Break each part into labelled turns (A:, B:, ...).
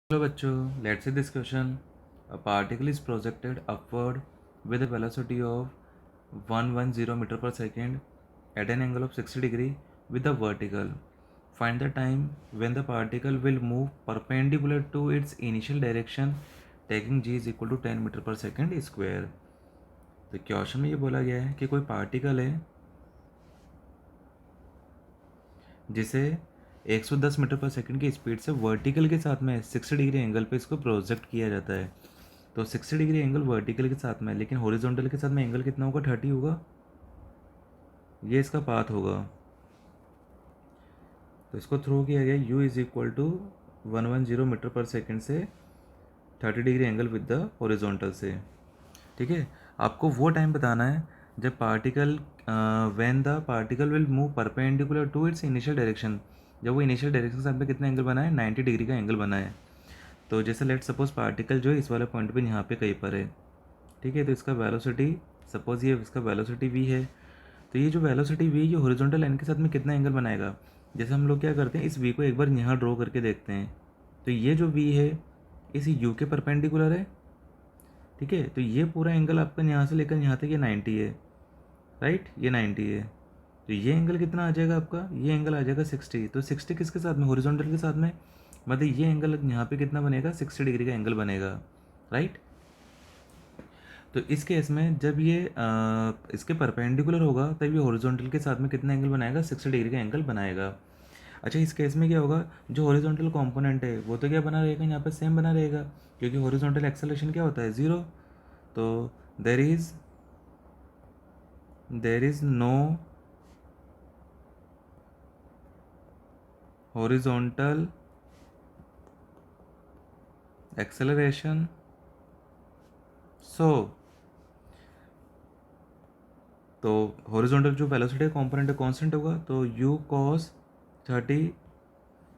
A: Hello बच्चों, let's see this question. A particle is projected upward with a velocity of 110 meter per second at an angle of 60 degree with the vertical. Find the time when the particle will move perpendicular to its initial direction taking g is equal to 10 meter per second square. तो question में ये बोला गया है कि कोई particle है जिसे 110 मीटर पर सेकंड की स्पीड से वर्टिकल के साथ में 60 डिग्री एंगल पे इसको प्रोजेक्ट किया जाता है। तो 60 डिग्री एंगल वर्टिकल के साथ में, लेकिन हॉरिजॉन्टल के साथ में एंगल कितना होगा? 30 होगा। ये इसका पाथ होगा। तो इसको थ्रो किया गया u is equal to 110 metre पर सेकेंड से 30 degree angle with the horizontal से। ठीक है, आपको वो टाइम बताना है जब particle when the particle will move perpendicular to its initial direction. जब वो इनिशियल डायरेक्शन के साथ में कितना एंगल बना है? 90 डिग्री का एंगल बना है। तो जैसे लेट सपोज पार्टिकल जो है इस वाले पॉइंट पे यहाँ पे कहीं पर है। ठीक है, तो इसका वेलोसिटी, सपोज ये इसका वेलोसिटी v है। तो ये जो वेलोसिटी v ये हॉरिजॉन्टल लाइन के साथ में कितना एंगल बनाएगा? जैसे हम लोग क्या करते हैं, इस v को एक बार यहाँ ड्रॉ करके देखते हैं। तो ये जो v है इस u के परपेंडिकुलर है। ठीक है, तो ये पूरा एंगल आपका यहाँ से लेकर यहाँ तक ये 90 है, राइट, ये 90 है। तो ये एंगल कितना आ जाएगा आपका? ये एंगल आ जाएगा 60। तो 60 किसके साथ में? हॉरिजॉन्टल के साथ में। मतलब ये एंगल यहाँ पे कितना बनेगा? 60 डिग्री का एंगल बनेगा, राइट। तो इस केस में जब ये इसके परपेंडिकुलर होगा तब ये हॉरिजॉन्टल के साथ में कितना एंगल बनाएगा? 60 डिग्री का एंगल बनाएगा। अच्छा, इस केस में क्या होगा? जो हॉरिजॉन्टल कंपोनेंट है वो तो क्या बना रहेगा? यहाँ पे सेम बना रहेगा, क्योंकि हॉरिजॉन्टल एक्सेलरेशन क्या होता है? 0। तो there is no horizontal acceleration, so तो हॉरिजॉन्टल जो वेलोसिटी कंपोनेंट है कांस्टेंट होगा, तो u cos 30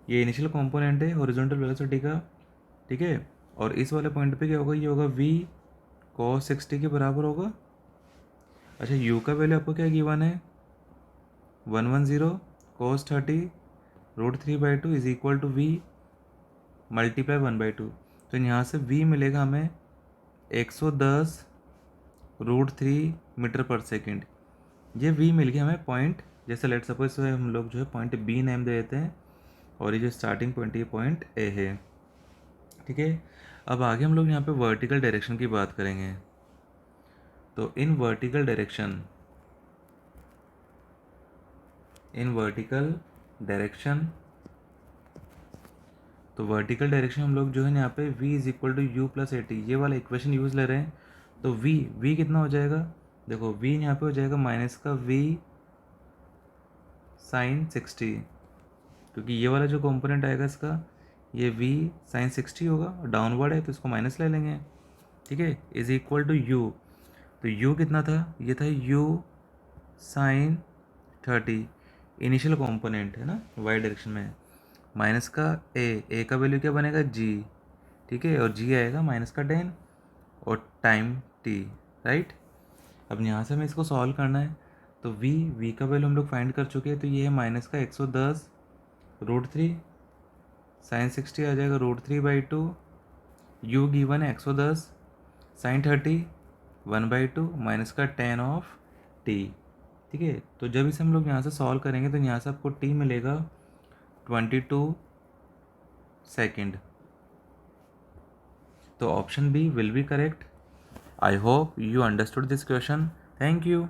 A: ये इनिशियल कंपोनेंट है हॉरिजॉन्टल वेलोसिटी का। ठीक है, और इस वाले पॉइंट पे क्या होगा? ये होगा v cos 60 के बराबर होगा। अच्छा, u का वैल्यू आपको क्या गिवन है? 110 cos 30 √3/2 is equal to v multiply 1/2। तो यहाँ से v मिलेगा हमें 110 √3 मीटर पर सेकेंड। ये v मिल गया हमें पॉइंट, जैसे लेट सपोज हम लोग जो है पॉइंट b नेम दे देते हैं, और ये जो स्टार्टिंग पॉइंट ये पॉइंट a है। ठीक है, अब आगे हम लोग यहाँ पे वर्टिकल डायरेक्शन की बात करेंगे। तो इन वर्टिकल डायरेक्शन तो वर्टिकल डायरेक्शन हम लोग जो है यहाँ पे v is equal to u plus 80 ये वाला इक्वेशन यूज़ ले रहे हैं। तो v कितना हो जाएगा? देखो v यहाँ पे हो जाएगा माइनस का v साइन 60, क्योंकि ये वाला जो कंपोनेंट आएगा इसका ये v साइन 60 होगा, डाउनवर्ड है तो इसको माइनस ले लेंगे। ठीक है, इज इक्वल टू u। तो u कितना था? ये था u साइन 30, इनिशियल कंपोनेंट है ना, वाई डायरेक्शन में। माइनस का a का वैल्यू क्या बनेगा? g। ठीक है, और g आएगा माइनस का 10 और टाइम t, राइट। अब यहाँ से हमें इसको सॉल्व करना है। तो v का वैल्यू हम लोग फाइंड कर चुके हैं, तो ये है माइनस का 110 √3 साइन 60 आ जाएगा √3/2। u गिवन है 110 साइन 30 1/2 माइनस का 10 ऑफ t। ठीक है, तो जब इसे हम लोग यहाँ से सॉल्व करेंगे तो यहाँ से आपको t मिलेगा 22 सेकेंड। तो option B will be correct. I hope you understood this question. Thank you.